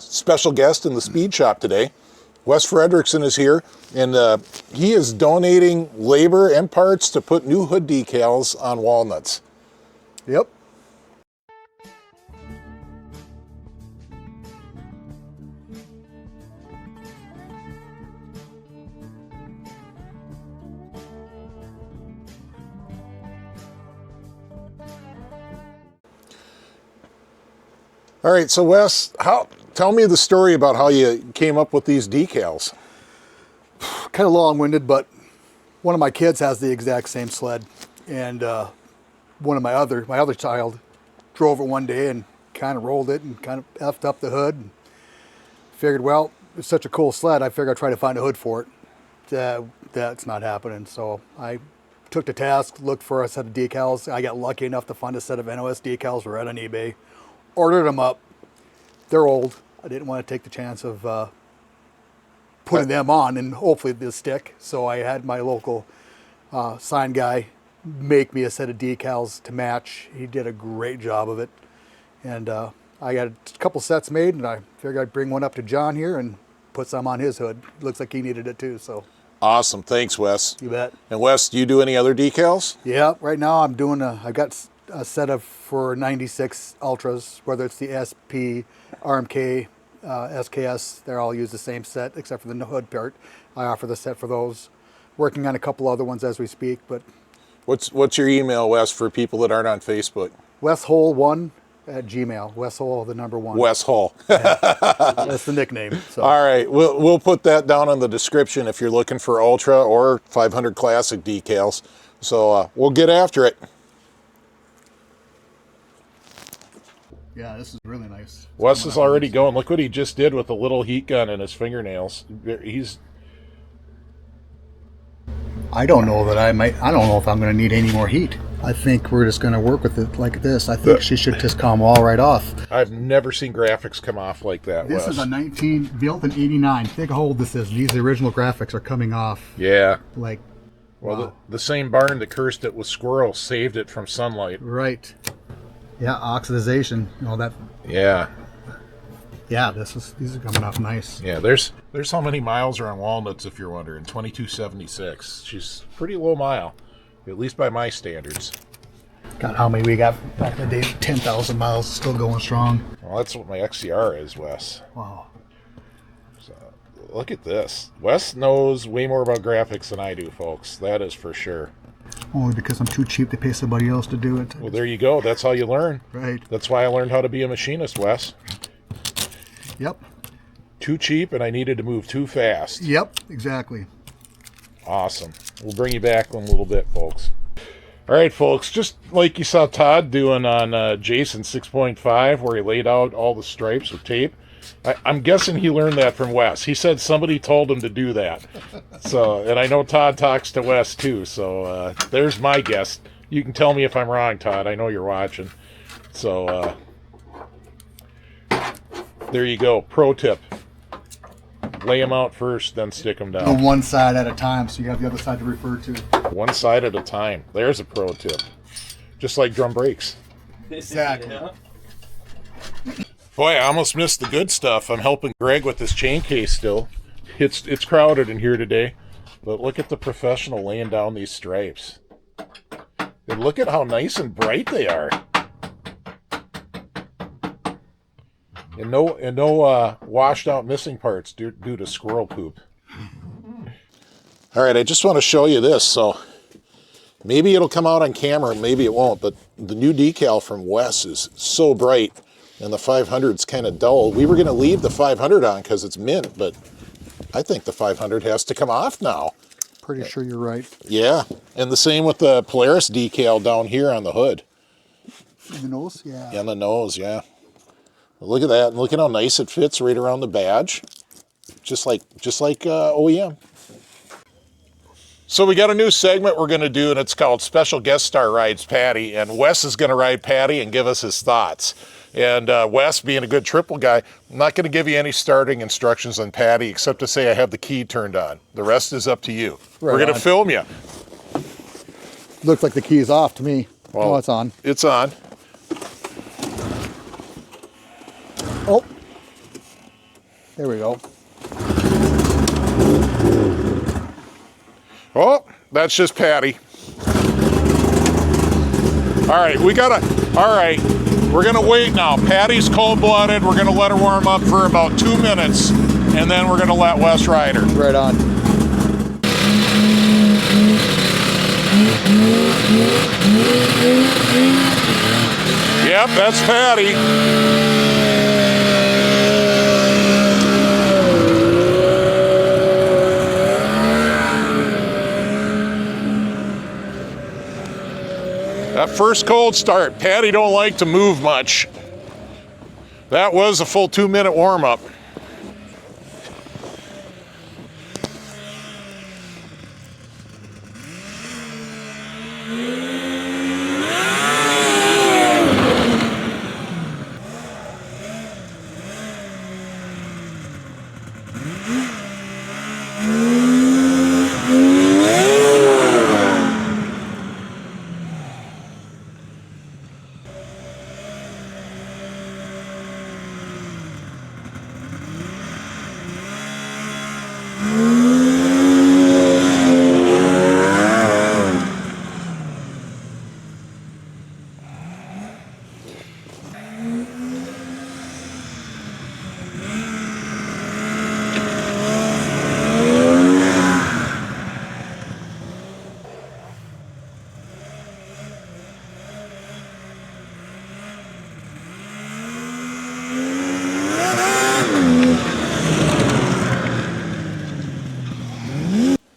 special guest in the speed shop today. Wes Fredrickson is here, and he is donating labor and parts to put new hood decals on Walnuts. Yep. All right, so Wes, tell me the story about how you came up with these decals. Kind of long-winded, but one of my kids has the exact same sled, and one of my other child drove it one day and kind of rolled it and kind of effed up the hood. And figured, well, it's such a cool sled, I figured I'd try to find a hood for it. That's not happening, so I took to task, looked for a set of decals. I got lucky enough to find a set of NOS decals right on eBay. Ordered them up. They're old. I didn't want to take the chance of putting them on and hopefully they'll stick. So I had my local sign guy make me a set of decals to match. He did a great job of it. And I got a couple sets made, and I figured I'd bring one up to John here and put some on his hood. Looks like he needed it too, so. Awesome, thanks Wes. You bet. And Wes, do you do any other decals? Yeah, right now I'm doing I've got a set of for 96 Ultras, whether it's the SP, RMK, SKS, they're all use the same set except for the hood part. I offer the set for those. Working on a couple other ones as we speak, but. What's your email, Wes, for people that aren't on Facebook? WesHole1@gmail. WesHole, the number 1. Wes Hull. Yeah, that's the nickname. So. All right, we'll put that down in the description if you're looking for Ultra or 500 Classic decals. So we'll get after it. Yeah, this is really nice. Wes is already going. Look what he just did with a little heat gun in his fingernails. I don't know if I'm going to need any more heat. I think we're just going to work with it like this. I think she should just come all right off. I've never seen graphics come off like that, This Wes. is a built in 89. Think how old this is. These original graphics are coming off. Yeah. Like, well, wow. the same barn that cursed it with squirrels saved it from sunlight. Right. Yeah, oxidization. You know that. Yeah. Yeah, these are coming off nice. Yeah, there's how many miles are on Walnuts, if you're wondering. 2276. She's pretty low mile, at least by my standards. God, how many we got back in the day? 10,000 miles, still going strong. Well, that's what my XCR is, Wes. Wow. So, look at this. Wes knows way more about graphics than I do, folks. That is for sure. Only because I'm too cheap to pay somebody else to do it. Well, there you go. That's how you learn. Right. That's why I learned how to be a machinist, Wes. Yep. Too cheap, and I needed to move too fast. Yep, exactly. Awesome. We'll bring you back in a little bit, folks. All right, folks, just like you saw Todd doing on Jason 6.5, where he laid out all the stripes with tape, I'm guessing he learned that from Wes. He said somebody told him to do that. So, and I know Todd talks to Wes too, so there's my guess. You can tell me if I'm wrong, Todd. I know you're watching. So, there you go. Pro tip. Lay them out first, then stick them down. On one side at a time, so you have the other side to refer to. One side at a time. There's a pro tip. Just like drum brakes. Exactly. Boy, I almost missed the good stuff. I'm helping Greg with this chain case still. It's crowded in here today, but look at the professional laying down these stripes. And look at how nice and bright they are. And no washed out missing parts due to squirrel poop. All right, I just want to show you this. So maybe it'll come out on camera, maybe it won't, but the new decal from Wes is so bright. And the 500's kind of dull. We were going to leave the 500 on because it's mint, but I think the 500 has to come off now. Pretty sure you're right. Yeah, and the same with the Polaris decal down here on the hood. The nose, yeah. Yeah, on the nose, yeah. Look at that, and look at how nice it fits right around the badge. Just like OEM. So we got a new segment we're going to do, and it's called Special Guest Star Rides Patti, and Wes is going to ride Patti and give us his thoughts. And Wes, being a good triple guy, I'm not going to give you any starting instructions on Patti except to say I have the key turned on. The rest is up to you. Right, we're going to film you. Looks like the key is off to me. Well, oh, it's on. It's on. Oh. There we go. Oh, that's just Patti. All right, we're gonna wait now. Patty's cold-blooded. We're gonna let her warm up for about 2 minutes, and then we're gonna let Wes ride her. Right on. Yep, that's Patti. That first cold start, Patti don't like to move much. That was a full 2-minute warm-up.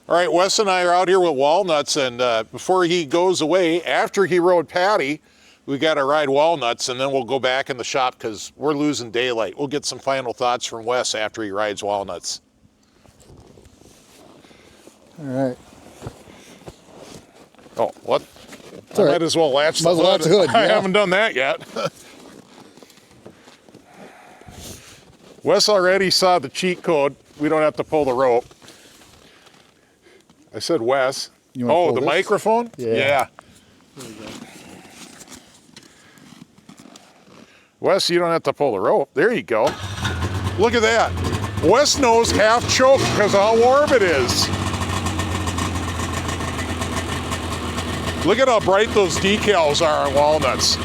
All right, Wes and I are out here with Walnuts, and before he goes away, after he rode Patti, we got to ride Walnuts, and then we'll go back in the shop because we're losing daylight. We'll get some final thoughts from Wes after he rides Walnuts. All right. Oh, what? It's all right. Might as well latch the Might as well latch the hood, I yeah. haven't done that yet. Wes already saw the cheat code. We don't have to pull the rope. I said Wes. You wanna Oh, pull the this? microphone? Yeah. There you go. Wes, you don't have to pull the rope. There you go. Look at that. Wes knows half choke because of how warm it is. Look at how bright those decals are on Walnuts.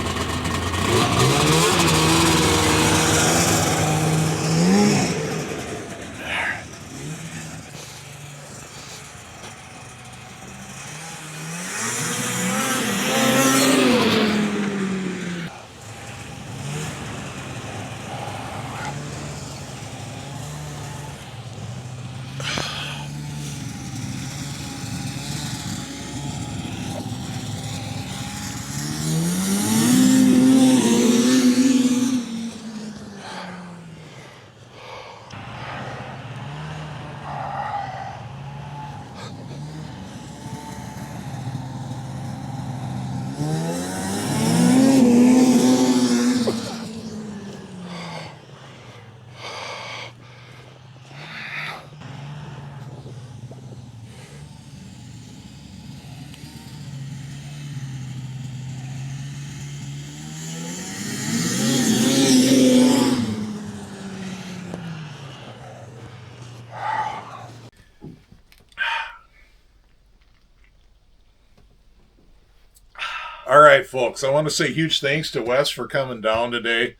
All right, folks, I want to say huge thanks to Wes for coming down today.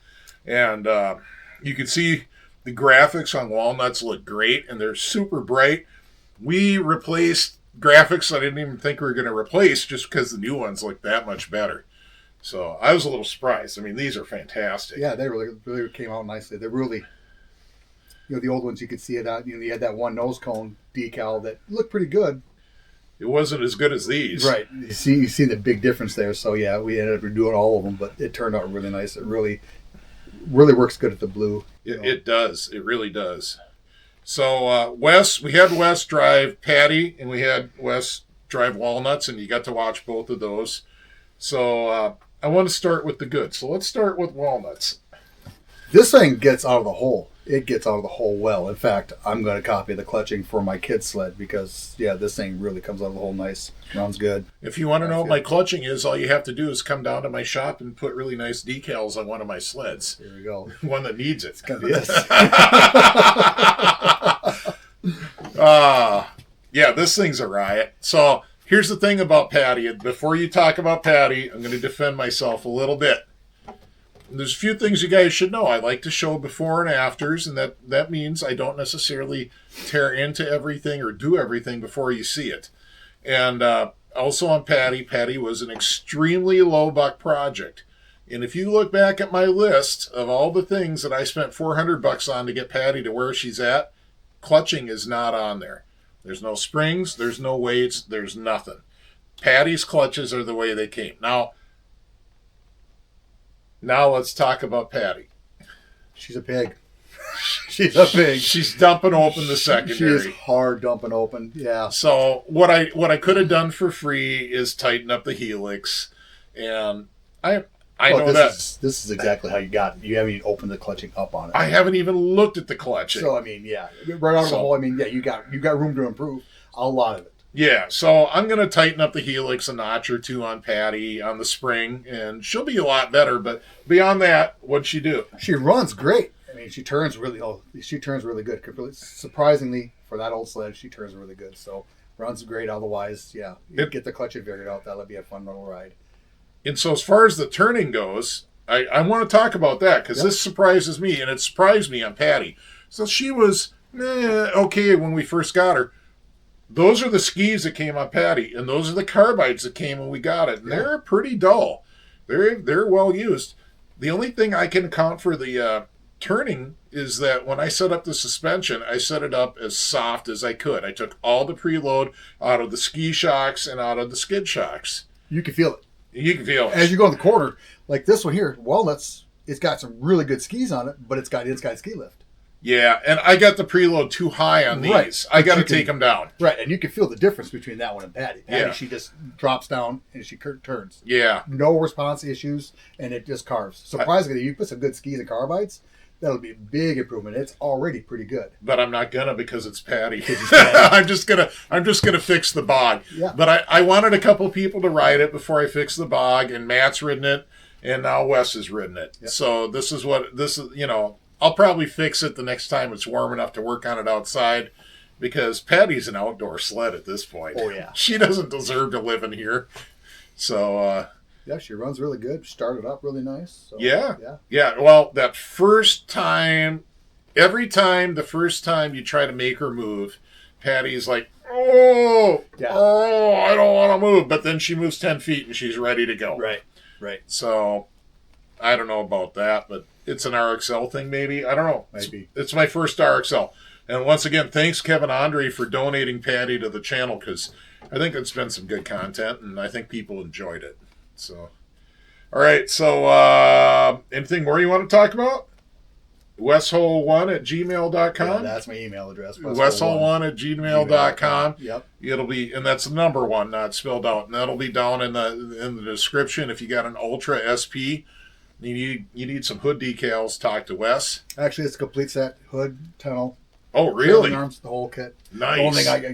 And you can see the graphics on Walnuts look great, and they're super bright. We replaced graphics I didn't even think we were going to replace just because the new ones look that much better. So I was a little surprised. I mean, these are fantastic. Yeah, they really came out nicely. They're really, the old ones you could see it out. You had that one nose cone decal that looked pretty good. It wasn't as good as these. Right. You see the big difference there. So yeah, we ended up redoing all of them, but it turned out really nice. It really works good at the blue. It does. It really does. So Wes, we had Wes drive Patti, and we had Wes drive Walnuts, and you got to watch both of those. So I want to start with the good. So let's start with Walnuts. This thing gets out of the hole. It gets out of the hole well. In fact, I'm going to copy the clutching for my kid's sled because, yeah, this thing really comes out of the hole nice. Runs good. If you want to know what my clutching is, all you have to do is come down to my shop and put really nice decals on one of my sleds. Here we go. One that needs it. It's going to be this. Yeah, this thing's a riot. So here's the thing about Patti. Before you talk about Patti, I'm going to defend myself a little bit. There's a few things you guys should know. I like to show before and afters, and that means I don't necessarily tear into everything or do everything before you see it. And also on Patti, Patti was an extremely low buck project. And if you look back at my list of all the things that I spent $400 on to get Patti to where she's at, clutching is not on there. There's no springs, there's no weights, there's nothing. Patti's clutches are the way they came. Now let's talk about Patti. She's a pig. She's a pig. She's dumping open the secondary. She is hard dumping open. Yeah. So what I could have done for free is tighten up the helix, and I know this is exactly how you got it. You haven't even opened the clutching up on it. I haven't even looked at the clutching. So I mean, yeah, right out of the hole. I mean, yeah, you got room to improve a lot of it. Yeah, so I'm going to tighten up the helix a notch or two on Patti on the spring, and she'll be a lot better. But beyond that, what'd she do? She runs great. I mean, she turns really good. Surprisingly, for that old sled, she turns really good. So runs great. Otherwise, yeah, get the clutching figured out. That'll be a fun little ride. And so as far as the turning goes, I want to talk about that because this surprises me, and it surprised me on Patti. So she was okay when we first got her. Those are the skis that came on Patti, and those are the carbides that came when we got it. And they're pretty dull. They're well used. The only thing I can account for the turning is that when I set up the suspension, I set it up as soft as I could. I took all the preload out of the ski shocks and out of the skid shocks. You can feel it. You can feel it. As you go in the corner, like this one here, Walnuts, it's got some really good skis on it, but it's got inside ski lift. Yeah, and I got the preload too high on these. Right. I got to take them down. Right, and you can feel the difference between that one and Patti. Patti, she just drops down and she turns. Yeah. No response issues, and it just carves. Surprisingly, you put some good skis and carbides, that'll be a big improvement. It's already pretty good. But I'm not gonna because it's Patti. I'm just gonna fix the bog. Yeah. But I wanted a couple people to ride it before I fix the bog, and Matt's ridden it, and now Wes has ridden it. Yep. So this is. I'll probably fix it the next time it's warm enough to work on it outside, because Patti's an outdoor sled at this point. Oh yeah. She doesn't deserve to live in here. So. Yeah, she runs really good. Started up really nice. So, yeah. Well, that first time, the first time you try to make her move, Patti's like, I don't want to move. But then she moves 10 feet and she's ready to go. Right. So, I don't know about that, but it's an RXL thing maybe. I don't know. Maybe. It's my first RXL. And once again, thanks Kevin Andre for donating Patti to the channel, because I think it's been some good content and I think people enjoyed it. So, all right. So, anything more you want to talk about? weshole1@gmail.com. Yeah, that's my email address. weshole1@gmail.com. Yep. It'll be, and that's the number 1, not spelled out, and that'll be down in the description. If you got an Ultra SP, you need some hood decals, talk to Wes. Actually, it's a complete set: hood, tunnel. Oh, really? Arms, the whole kit. Nice. The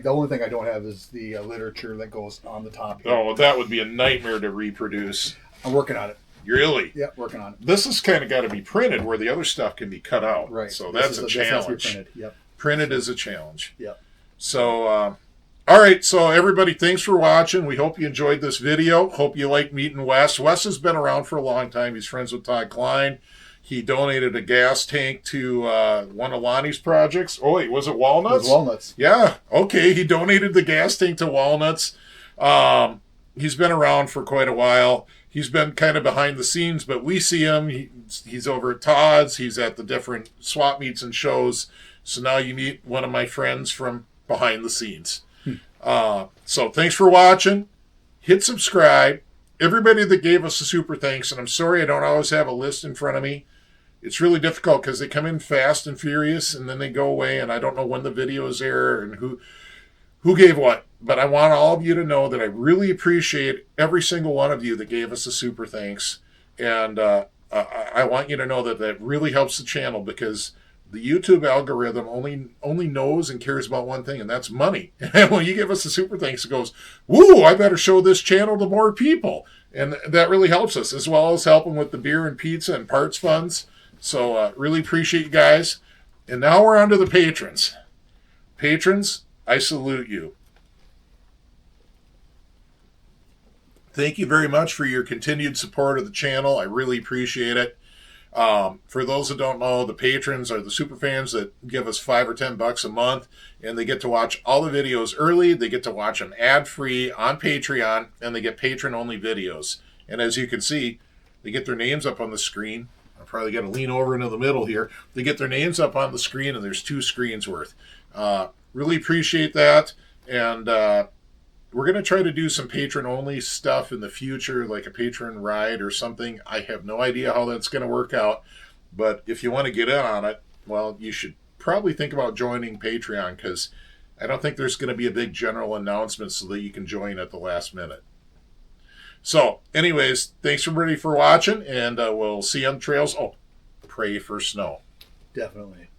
only thing I don't have is the literature that goes on the top here. Oh, well, that would be a nightmare to reproduce. I'm working on it. Really? Yeah, working on it. This has kind of got to be printed where the other stuff can be cut out. Right. So that's a challenge. Printed. Yep. Printed is a challenge. Yep. So, all right. So, everybody, thanks for watching. We hope you enjoyed this video. Hope you like meeting Wes. Wes has been around for a long time. He's friends with Todd Klein. He donated a gas tank to one of Lonnie's projects. Oh, wait, was it Walnuts? It was Walnuts. Yeah. Okay. He donated the gas tank to Walnuts. He's been around for quite a while. He's been kind of behind the scenes, but we see him. He's over at Todd's. He's at the different swap meets and shows. So now you meet one of my friends from behind the scenes. So thanks for watching. Hit subscribe. Everybody that gave us a super thanks, and I'm sorry I don't always have a list in front of me. It's really difficult because they come in fast and furious, and then they go away, and I don't know when the video is there and who gave what. But I want all of you to know that I really appreciate every single one of you that gave us a super thanks. And I want you to know that really helps the channel, because the YouTube algorithm only knows and cares about one thing, and that's money. And when you give us a super thanks, it goes, woo, I better show this channel to more people. And that really helps us, as well as helping with the beer and pizza and parts funds. So really appreciate you guys. And now we're on to the patrons. Patrons, I salute you. Thank you very much for your continued support of the channel. I really appreciate it. For those that don't know, the patrons are the super fans that give us $5 or $10 a month, and they get to watch all the videos early. They get to watch them ad-free on Patreon, and they get patron-only videos. And as you can see, they get their names up on the screen. I'm probably going to lean over into the middle here. They get their names up on the screen, and there's 2 screens worth. Really appreciate that, and we're going to try to do some patron-only stuff in the future, like a patron ride or something. I have no idea how that's going to work out, but if you want to get in on it, well, you should probably think about joining Patreon, because I don't think there's going to be a big general announcement so that you can join at the last minute. So, anyways, thanks everybody for watching, and we'll see you on the trails. Oh, pray for snow. Definitely.